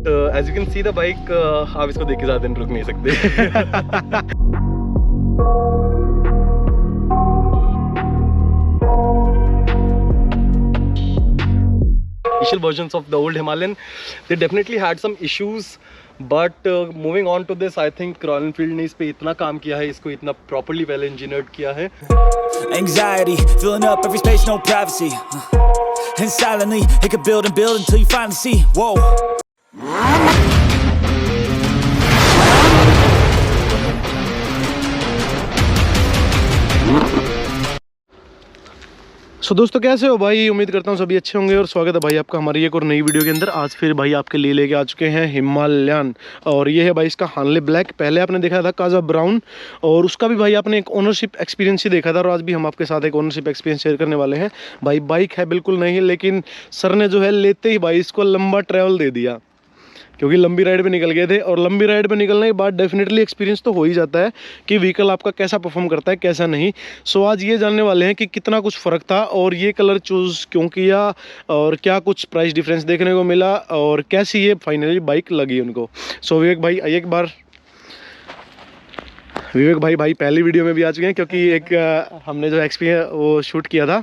As you can see the bike, आप इसको देख के ज़्यादा दिन रुक नहीं सकते। Initial versions of the old Himalayan, they definitely had some issues, but moving on to this, I think Royal Enfield ने इस पे इतना काम किया है, इसको इतना properly well engineered किया है। Anxiety filling up every space, no privacy, and silently it could build and build until you finally see, whoa. सो दोस्तों कैसे हो भाई, उम्मीद करता हूँ सभी अच्छे होंगे और स्वागत है भाई आपका हमारी एक और नई वीडियो के अंदर। आज फिर भाई आपके लिए लेके आ चुके हैं हिमालयन, और ये है भाई इसका हानले ब्लैक। पहले आपने देखा था काजा ब्राउन, और उसका भी भाई आपने एक ओनरशिप एक्सपीरियंस ही देखा था, और आज भी हम आपके साथ एक ओनरशिप एक्सपीरियंस शेयर करने वाले हैं। भाई बाइक है बिल्कुल नहीं, लेकिन सर ने जो है लेते ही भाई इसको लंबा ट्रैवल दे दिया, क्योंकि लंबी राइड पे निकल गए थे। और लंबी राइड पे निकलने के बाद डेफिनेटली एक्सपीरियंस तो हो ही जाता है कि व्हीकल आपका कैसा परफॉर्म करता है कैसा नहीं। सो आज ये जानने वाले हैं कि कितना कुछ फ़र्क था, और ये कलर चूज़ क्यों किया, और क्या कुछ प्राइस डिफरेंस देखने को मिला, और कैसी ये फाइनली बाइक लगी उनको। सो विवेक भाई एक बार, विवेक भाई पहली वीडियो में भी आ चुके हैं, क्योंकि एक हमने जो एक्सपीरियंस वो शूट किया था,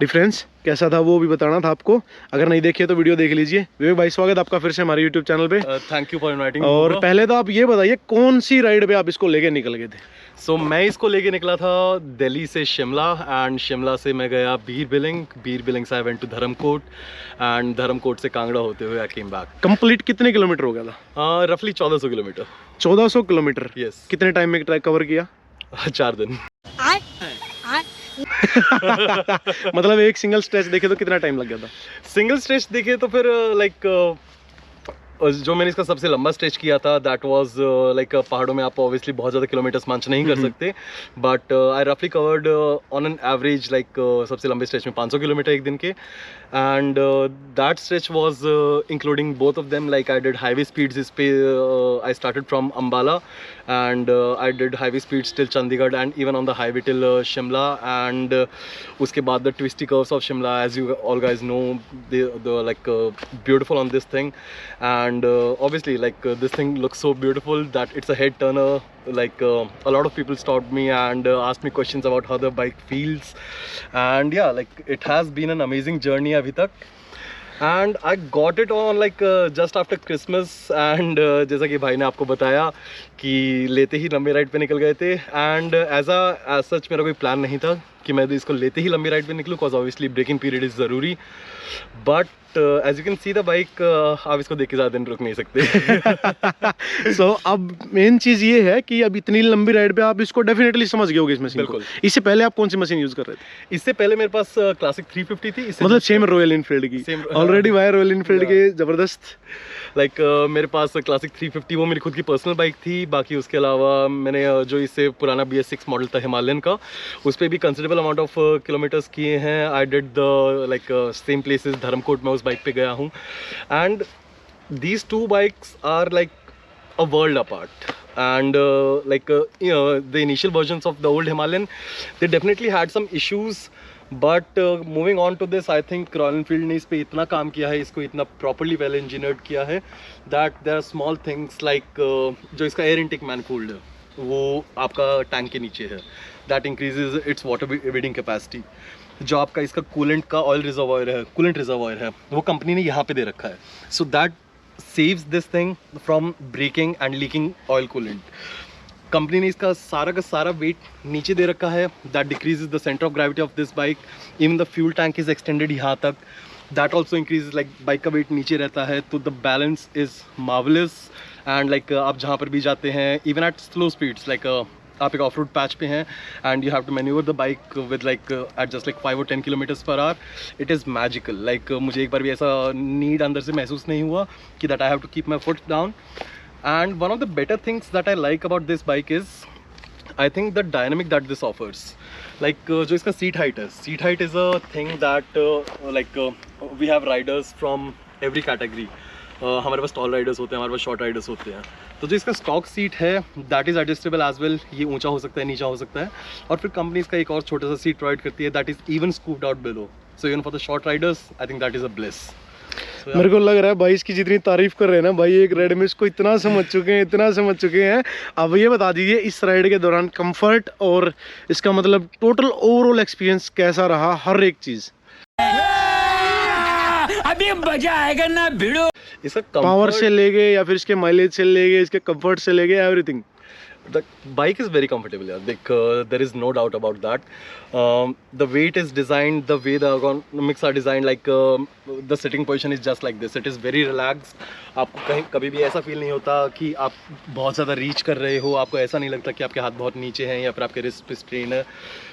डिफरेंस कैसा था वो भी बताना था आपको। अगर नहीं देखिए तो वीडियो देख लीजिए। विवेक भाई स्वागत आपका फिर से हमारे यूट्यूब चैनल पे। Thank you for inviting. और पहले तो आप ये बताइए कौन सी राइड पे आप इसको लेके निकल गए थे? सो मैं इसको लेके निकला था दिल्ली से शिमला, एंड शिमला से मैं गया बीर बिलिंग से I went to Dharamkot, and Dharamkot से कांगड़ा होते हुए आई केम बैक। कंप्लीट कितने किलोमीटर हो गया था? रफली 1400 किलोमीटर। 1400 किलोमीटर? यस। कितने टाइम में ट्रैक कवर किया? 4 दिन। मतलब एक सिंगल स्ट्रेच देखे तो कितना टाइम लग गया था? सिंगल स्ट्रेच देखे तो फिर जो मैंने इसका सबसे लंबा स्ट्रेच किया था दैट वाज लाइक पहाड़ों में आप ऑब्वियसली बहुत ज़्यादा किलोमीटर्स मंच नहीं कर सकते, बट आई रफली covered on an average like सबसे लंबे स्ट्रेच में 500 किलोमीटर एक दिन के, and that stretch was including both of them. Like I did highway speeds इस पे, I started from Ambala and I did highway speeds till Chandigarh and even on the highway till Shimla, and उसके बाद the twisty curves of Shimla, as you all guys know, the like beautiful on this thing, and obviously like this thing looks so beautiful that it's a head turner. Like a lot of people stopped me and asked me questions about how the bike feels, and yeah, like it has been an amazing journey abhi tak, and I got it on like just after Christmas, and जैसा कि भाई ने आपको बताया कि लेते ही लंबी ride पे निकल गए थे, and as such मेरा कोई प्लान नहीं था कि मैं इसको लेते ही लंबी राइड पे निकलूँ, cause obviously braking period is ज़रूरी, but as you can see the bike, आप इसको देख के ज़्यादा दिन रुक नहीं सकते। सो अब मेन चीज़ ये है कि अब इतनी लंबी राइड पे आप इसको डेफिनेटली समझ गए होगे इस मशीन को। इससे पहले आप कौन सी मशीन यूज़ कर रहे थे? इससे पहले मेरे पास क्लासिक 350 थी, मतलब सेम रॉयल इनफील्ड की ऑलरेडी वायर रॉयल इनफील्ड के ज़बरदस्त। लाइक मेरे पास क्लासिक 350 वो मेरी खुद की पर्सनल बाइक थी। बाकी उसके अलावा मैंने जो इससे पुराना BS6 मॉडल था हिमालयन का, उस पर भी कंसिडरेबल अमाउंट ऑफ किलोमीटर्स किए हैं। I did the like same places, Dharamkot में उस बाइक पे गया हूँ, and these two bikes are like a world apart, and like the initial versions of the old Himalayan, they definitely had some issues, but moving on to this, I think Royal Enfield ने इस पे इतना काम किया है, इसको इतना properly well engineered किया है that there are small things like जो इसका air intake manifold है वो आपका टैंक के नीचे है, that increases its water weeding capacity। जो आपका इसका कूलेंट का ऑयल रिजर्वायर है, कूलेंट रिजर्वायर है, वो कंपनी ने यहाँ पे दे रखा है, so that saves this thing from breaking and leaking oil coolant। Company ने इसका सारा वेट नीचे दे रखा है, that decreases the center of gravity of this bike। even the fuel tank is extended यहाँ तक, that also increases, like bike का wait नीचे रहता है, तो the balance is marvelous। and like आप जहाँ पर भी जाते हैं, even at slow speeds, like आप एक ऑफ रोड पैच पे हैं and you have to manoeuvre the bike with like at just like 5 or 10 kilometres पर hour, it is magical. Like मुझे एक बार भी ऐसा नीड अंदर से महसूस नहीं हुआ कि that I have to keep my foot down. And one of the better things that I like about this bike is I think the dynamic that this offers. Like जो इसका सीट हाइट है, seat height is a thing that like we have riders from every category. हमारे पास toll Riders होते हैं, हमारे पास short Riders होते हैं, तो जो इसका स्टॉक सीट है that is adjustable as well. ये ऊंचा हो सकता है, नीचा हो सकता है, और फिर कंपनी इसका एक और छोटा सा सीट प्रोवाइड करती है that is even scooped out below, so even for the short Riders I think that is a bless. मेरे को लग रहा है भाई इसकी जितनी तारीफ कर रहे हैं ना भाई, एक राइड में इसको इतना समझ चुके हैं, इतना समझ चुके हैं। अब ये बता दीजिए इस राइड के दौरान कंफर्ट और इसका मतलब टोटल ओवरऑल एक्सपीरियंस कैसा रहा, हर एक चीज। अभी मजा आएगा ना भिड़ो। इसका पावर से लेके या फिर इसके माइलेज से लेके इसके कंफर्ट से लेके everything. The bike is very comfortable, yeah. There is no doubt about that. The way it is designed, the way the ergonomics are designed, like the sitting position is just like this. It is very relaxed. आपको कहीं कभी भी ऐसा feel नहीं होता कि आप बहुत ज़्यादा रीच कर रहे हो, आपको ऐसा नहीं लगता कि आपके हाथ बहुत नीचे हैं या फिर आपके रिस्ट पे स्ट्रेन है.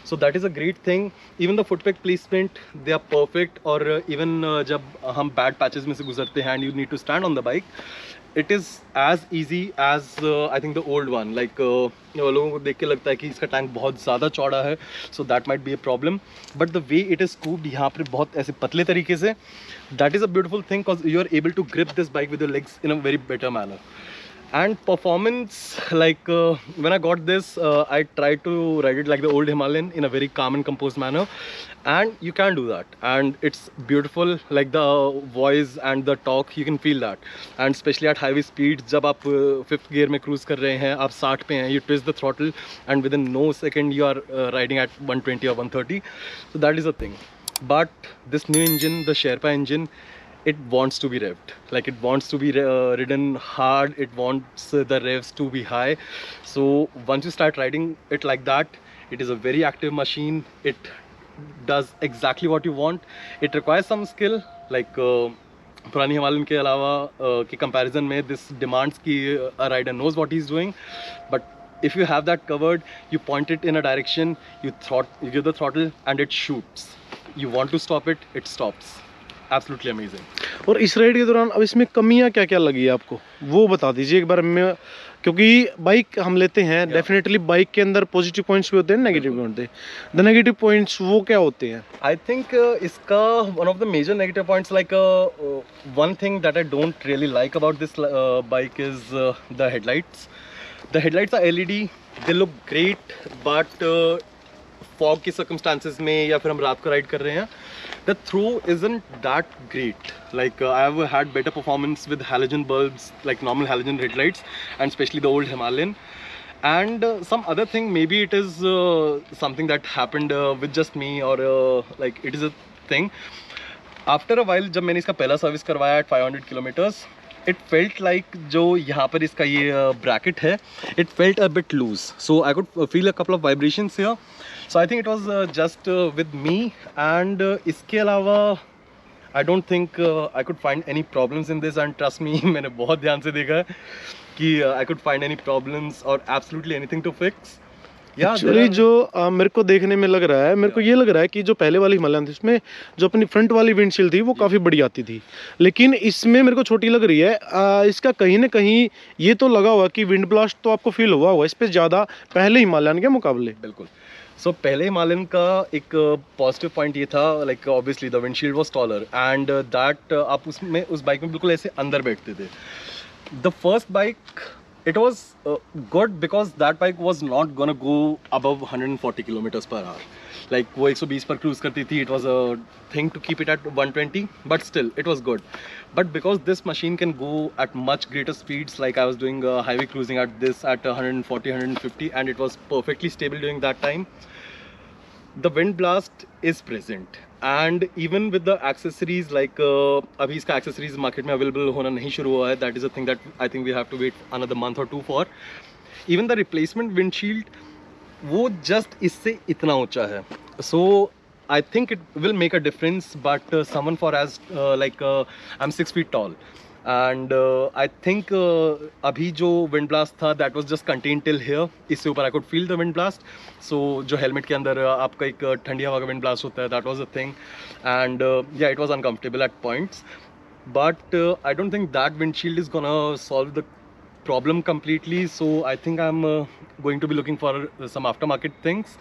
So that is a great thing. Even the foot peg placement, they are perfect. और even जब हम bad patches में से गुजरते हैं and you need to stand on the bike, it is as easy as I think the old one. Like लोगों को देख के लगता है कि इसका टैंक बहुत ज़्यादा चौड़ा है, so that might be a problem. But the way it is scooped यहाँ पर बहुत ऐसे पतले तरीके से, that is a beautiful thing because you are able to grip this bike with your legs in a very better manner. And performance, like when I got this, I tried to ride it like the old Himalayan in a very calm and composed manner, and you can do that, and it's beautiful. Like the voice and the torque, you can feel that, and especially at highway speeds, जब आप fifth gear में cruise कर रहे हैं, आप 60 पे हैं, you twist the throttle, and within no second you are riding at 120 or 130. So that is a thing. But this new engine, the Sherpa engine, it wants to be revved, like it wants to be ridden hard, it wants the revs to be high. So once you start riding it like that, it is a very active machine. It does exactly what you want. It requires some skill, like पुरानी Himalayan के अलावा के comparison में this demands कि a rider knows what he's doing. But if you have that covered, you point it in a direction, you give the throttle and it shoots. You want to stop it, it stops. Absolutely amazing. और इस ride के दौरान अब इसमें कमियां क्या क्या लगी आपको, वो बता दीजिए एक बार में, क्योंकि बाइक हम लेते हैं डेफिनेटली बाइक के अंदर पॉजिटिव पॉइंट्स भी होते हैं, नेगेटिव भी होते हैं. द नेगेटिव पॉइंट्स वो क्या होते हैं? आई थिंक इसका one of the major negative points, like one thing that I don't really like about this bike is the headlights. The headlights are LED, they look great, but fog की circumstances में या फिर हम रात को ride कर रहे हैं, the throw isn't that great. Like I have had better performance with halogen bulbs, like normal halogen headlights, and especially the old Himalayan. And some other thing, maybe it is something that happened with just me, or like it is a thing. After a while, जब मैंने इसका पहला service करवाया at 500 kilometers, it felt like जो यहाँ पर इसका ये bracket है, it felt a bit loose. So I could feel a couple of vibrations here. So I think it was just with me, and इसके अलावा I don't think I could find any problems in this, and trust me, मैंने बहुत ध्यान से देखा है कि I could find any problems or absolutely anything to fix. Actually जो मेरे को देखने में लग रहा है, मेरे को ये लग रहा है कि जो पहले वाली हिमालयन थी उसमें जो अपनी फ्रंट वाली विंडशील्ड थी वो काफ़ी बड़ी आती थी, लेकिन इसमें मेरे को छोटी लग रही है. इसका कहीं ना कहीं ये तो लगा हुआ कि विंड ब्लास्ट तो आपको फील हुआ होगा इस पर ज़्यादा पहले हिमालयन के मुकाबले. बिल्कुल. सो पहले हिमालयन का एक पॉजिटिव पॉइंट ये था, like obviously the windshield was taller, and that आप उसमें उस बाइक में बिल्कुल ऐसे अंदर बैठते थे. The first bike, it was good because that bike was not gonna go above 140 kilometers per hour. Like वो 120 पर cruise करती थी. It was a thing to keep it at 120, but still it was good. But because this machine can go at much greater speeds, like I was doing highway cruising at this at 140, 150, and it was perfectly stable during that time. The wind blast is present, and even with the accessories, like अभी इसका accessories market में available होना नहीं शुरू हुआ है. That is a thing that I think we have to wait another month or two for. Even the replacement windshield, वो just इससे इतना ऊंचा है. So I think it will make a difference, but someone for as like I'm 6 feet tall, and I think अभी जो wind blast था, that was just contained till here. इससे ऊपर I could feel the wind blast. So जो helmet के अंदर आपका एक ठंडी हवा का wind blast होता है, that was a thing, and yeah, it was uncomfortable at points. But I don't think that windshield is gonna solve the problem completely. So I think I'm going to be looking for some aftermarket things.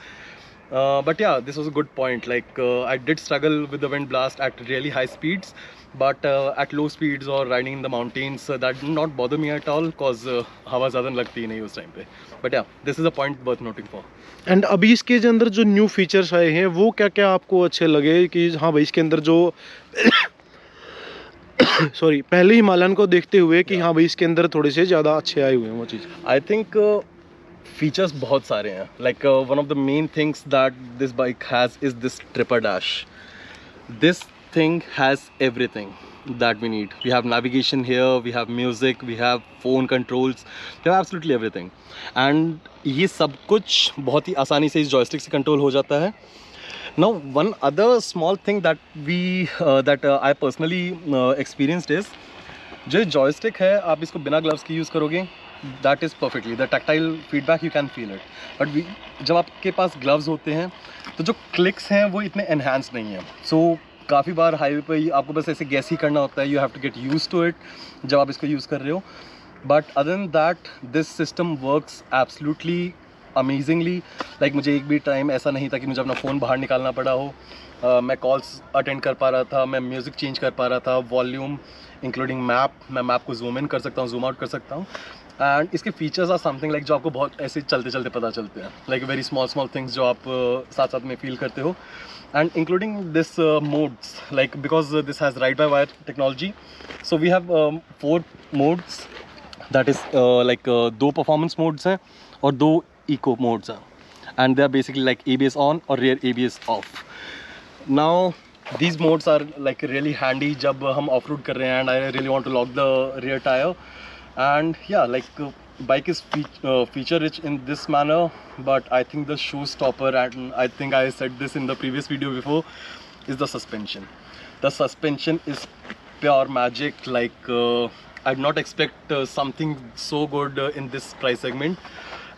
But yeah, this was a good point. Like I did struggle with the wind blast at really high speeds, but at low speeds or riding in the mountains, that did not bother me at all, because हवा ज़्यादा लगती नहीं उस time पे. But yeah, this is a point worth noting for. And अभी इसके अंदर जो न्यू फीचर्स आए हैं वो क्या क्या आपको अच्छे लगे कि हाँ भाई इसके अंदर जो सॉरी, पहले हिमालयन को देखते हुए कि हाँ भाई इसके अंदर थोड़े से ज़्यादा अच्छे आए हुए हैं वो चीज़? आई थिंक फीचर्स बहुत सारे हैं. Like one of the main things that this bike has is this tripper dash. This thing has everything that we need. We have navigation here, we have music, we have phone controls, we have absolutely everything. And ये सब कुछ बहुत ही आसानी से इस joystick से control हो जाता है. Now one other small thing that I personally experienced is जो joystick है आप इसको बिना gloves के use करोगे, that is perfectly the tactile feedback you can feel it. But जब आपके पास gloves होते हैं तो जो क्लिक्स हैं वो इतने enhanced नहीं हैं. So काफ़ी बार हाईवे पे आपको बस ऐसे गैस ही करना होता है. You have to get used to it जब आप इसको यूज़ कर रहे हो. But other than that, this system works absolutely amazingly. Like मुझे एक भी टाइम ऐसा नहीं था कि मुझे अपना फ़ोन बाहर निकालना पड़ा हो. मैं कॉल्स अटेंड कर पा रहा था, मैं म्यूज़िक चेंज कर पा रहा था, वॉल्यूम इंक्लूडिंग मैप, मैं मैप को जूम इन कर सकता हूँ, जूम आउट कर सकता हूँ. एंड इसके फीचर्स आर समथिंग लाइक जो आपको बहुत ऐसे चलते चलते पता चलते हैं. लाइक वेरी स्मॉल थिंग्स जो आप साथ साथ में फील करते हो. And including this modes, like because this has ride by wire technology, so we have 4 modes. That is like 2 performance modes हैं और 2 इको मोड्स हैं. And they are basically like ABS on और rear ABS off. Now these modes are like really handy जब हम of road कर रहे हैं and I really want to lock the rear tire. And yeah, like bike is feature rich in this manner, but I think the showstopper, and I think I said this in the previous video before, is the suspension. The suspension is pure magic. Like I did not expect something so good in this price segment.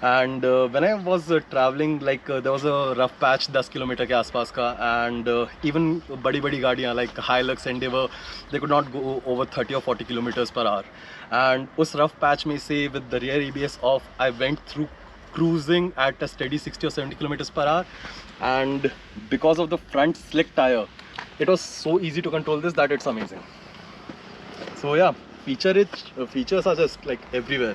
And when I was traveling, like there was a rough patch 10 kilometre के आसपास का. And even बड़ी गाड़ियाँ like Hilux, Endeavour, they could not go over 30 or 40 kilometers per hour. And उस rough patch में से with the rear ABS off, I went through cruising at a steady 60 or 70 kilometers per hour. And because of the front slick tire, it was so easy to control this that it's amazing. So yeah, features are just like everywhere.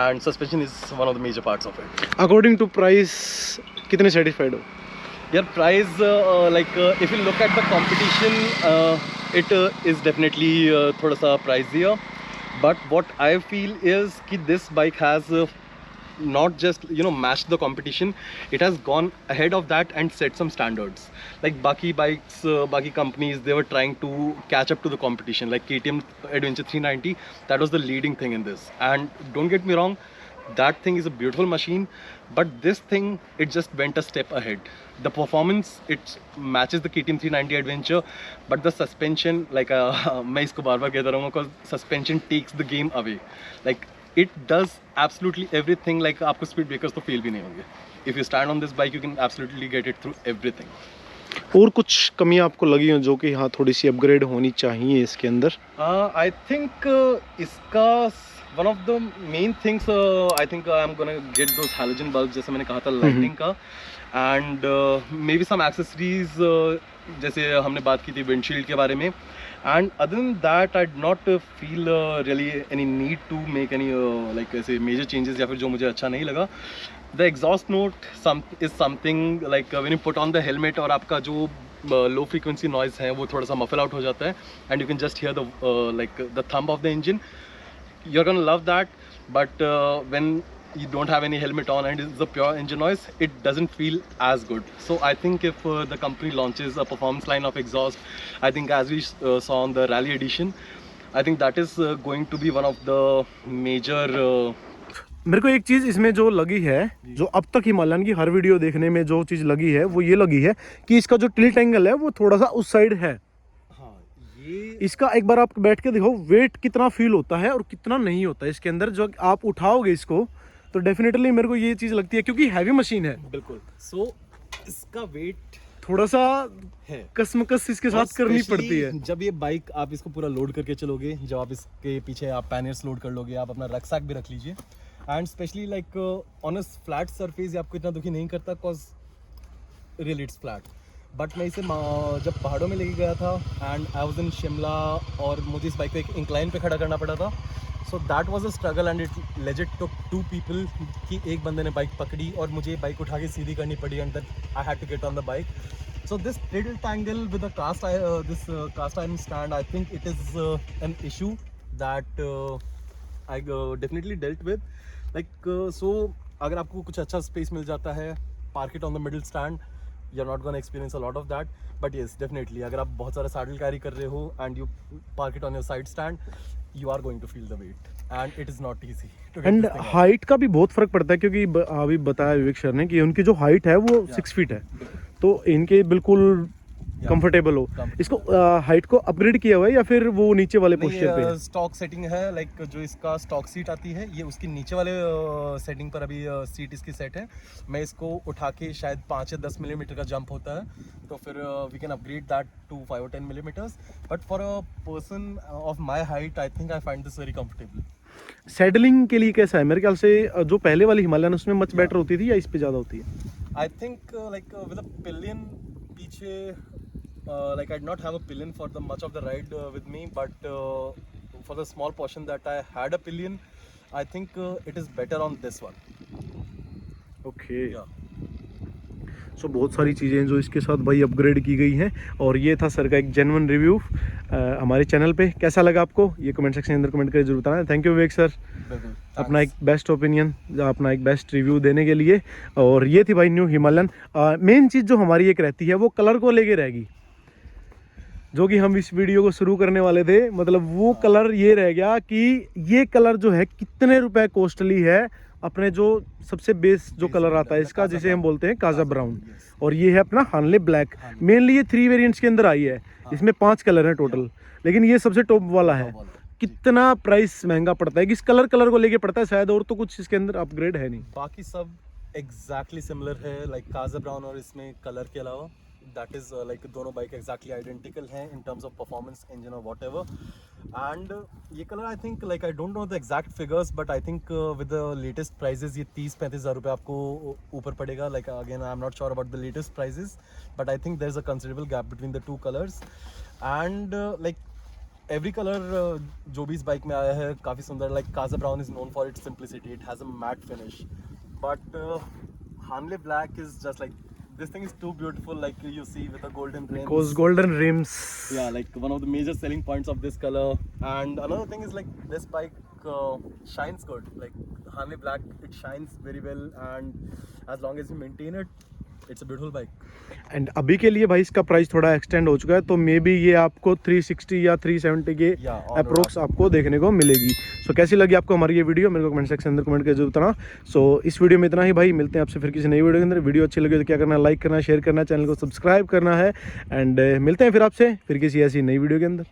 And suspension is one of the major parts of it. According to price कितने satisfied हो? Your price, if you look at the competition, it is definitely थोड़ा सा pricier. But what I feel is कि this bike has not just matched the competition, it has gone ahead of that and set some standards. Like बाकी bikes, बाकी companies, they were trying to catch up to the competition. Like KTM Adventure 390, that was the leading thing in this. And don't get me wrong, that thing is a beautiful machine, but this thing, it just went a step ahead. The performance, it matches the KTM 390 Adventure, but the suspension, like मैं इसको बार बार कहता रहूँगा, because suspension takes the game away. Like it does absolutely everything. Like आपको speed breakers तो feel भी नहीं होंगे. If you stand on this bike, you can absolutely get it through everything. और कुछ कमियां आपको लगी हो जो कि हाँ थोड़ी सी अपग्रेड होनी चाहिए इसके अंदर? I think इसका one of the main things, I think I'm gonna get those halogen bulbs जैसे मैंने कहा था lighting का. And maybe some accessories, जैसे हमने बात की थी windshield के बारे में. And other than that, I did not feel really any need to make any like ऐसे major changes या फिर जो मुझे अच्छा नहीं लगा. The exhaust note is something like when you put on the helmet और आपका जो low frequency noise है वो थोड़ा सा muffle out हो जाता है. And you can just hear the like the thump of the engine. You're gonna love that. But when you don't have any helmet on and it's a pure engine noise, it doesn't feel as good. So I think if the company launches a performance line of exhaust, I think as we saw on the rally edition, I think that is going to be one of the major मेरे को एक चीज़ इसमें जो लगी है, जो अब तक हिमालयन की हर वीडियो देखने में जो चीज़ लगी है वो ये लगी है कि इसका जो टिल्ट एंगल है वो थोड़ा सा उस साइड है. इसका एक बार आप बैठ के देखो वेट कितना फील होता है और कितना नहीं होता है इसके अंदर. जो आप उठाओगे इसको तो डेफिनेटली मेरे को ये चीज़ लगती है क्योंकि हैवी मशीन है. बिल्कुल. सो इसका वेट थोड़ा सा है, कसमकस इसके साथ करनी पड़ती है. जब ये बाइक आप इसको पूरा लोड करके चलोगे, जब आप इसके पीछे आप पैनर्स लोड कर लोगे, आप अपना रक्सैक भी रख लीजिए. And specially like on a flat surface आपको इतना दुखी नहीं करता because really it's flat. But मैं इसे जब पहाड़ों में लेके गया था and I was in Shimla और मुझे इस बाइक को एक इंक्लाइन पे खड़ा करना पड़ा था. So that was a struggle and it legit took 2 people कि एक बंदे ने बाइक पकड़ी और मुझे बाइक उठा के सीधी करनी पड़ी. And then I had to get on the bike. So this tilt angle with the cast iron stand, I think it is an issue that I definitely dealt with. So अगर आपको कुछ अच्छा space मिल जाता है, park it on the middle stand, you're not going to experience a lot of that. But yes, definitely अगर आप बहुत सारा saddle carry कर रहे हो and you park it on your side stand, you are going to feel the weight and it is not easy to get and this thing out. Height का भी बहुत फर्क पड़ता है, क्योंकि अभी बताया विवेक सर ने कि उनकी जो हाइट है वो 6 फीट है, तो इनके बिल्कुल कंफर्टेबल हो। इसको हाइट को अपग्रेड किया हुआ है या फिर वो नीचे वाले पोस्चर पे है? स्टॉक सेटिंग है, लाइक जो इसका स्टॉक सीट आती है ये उसकी नीचे वाले सेटिंग पर अभी सीट इसकी सेट है। मैं इसको उठा के शायद 5 या 10 मिलीमीटर का जंप होता है, तो फिर we can upgrade that to 5 और 10 millimetres. But for a person of my height I think I find this very comfortable. Saddling के लिए कैसा है? मेरे ख्याल से जो पहले वाली हिमालयन उसमें मच बेटर होती थी या इस पे ज़्यादा होती है? आई think like with a pillion पीछे, like I did not have a pillion for the much of the ride with me, but for the small portion that I had a pillion, I think it is better on this one. Okay, Yeah. सो बहुत सारी चीज़ें जो इसके साथ भाई upgrade की गई हैं, और ये था सर का एक जेन्युइन रिव्यू हमारे चैनल पे। कैसा लगा आपको ये कमेंट सेक्शन के अंदर कमेंट करके जरूर बताना। थैंक यू विवेक सर, अपना एक बेस्ट ओपिनियन, अपना एक बेस्ट रिव्यू देने के लिए। और ये थी भाई न्यू हिमालयन। मेन चीज़ जो हमारी एक रहती है वो कलर को लेके रहेगी, जो कि हम इस वीडियो को शुरू करने वाले थे। मतलब वो कलर ये रह गया कि ये कलर जो है कितने रुपए कॉस्टली है। अपने जो सबसे बेस जो कलर आता है इसका, जिसे हम बोलते हैं काजा ब्राउन, और ये है अपना हानले ब्लैक। मेनली ये 3 वेरिएंट्स के अंदर आई है, इसमें 5 कलर हैं टोटल, लेकिन ये सबसे टॉप वाला है। कितना प्राइस महंगा पड़ता है? किस कलर को लेके पड़ता है शायद, और तो कुछ इसके अंदर अपग्रेड है नहीं। बाकी सब एग्जैक्टली सिमिलर है, लाइक काजा ब्राउन और इसमें कलर के अलावा दैट इज लाइक दोनों बाइक एग्जैक्टली आइडेंटिकल हैं in terms of performance, engine और वॉट एवर। एंड ये colour I think, like I don't know the exact figures, but I think with the latest prices ये 30-35 हज़ार रुपये आपको ऊपर पड़ेगा। Like again I am not sure about the latest prices, but I think there is a considerable gap between the two colours. And like every colour जो भी इस bike में आया है काफ़ी सुंदर। Like Kaza brown is known for its simplicity, it has a matte finish, but Hanle black is just like this thing is too beautiful, like you see with the golden rims. Because golden rims. Yeah, like one of the major selling points of this color. And another thing is like this bike shines good. Like Hanle Black, it shines very well, and as long as you maintain it, it's a beautiful bike. And अभी के लिए भाई इसका price थोड़ा extend हो चुका है, तो मे बी ये आपको 360 या 370 के अप्रोक्स आपको देखने को मिलेगी। सो कैसी लगी आपको हमारी ये वीडियो, मेरे को कमेंट सेक्शन अंदर कमेंट करके जरूर बताना। सो इस वीडियो में इतना ही भाई, मिलते हैं आपसे फिर किसी नई वीडियो के अंदर। वीडियो अच्छी लगी तो क्या करना है, लाइक करना, शेयर करना, चैनल को सब्सक्राइब करना है, एंड मिलते हैं फिर आपसे फिर किसी ऐसी नई वीडियो के अंदर।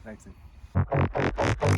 That's it.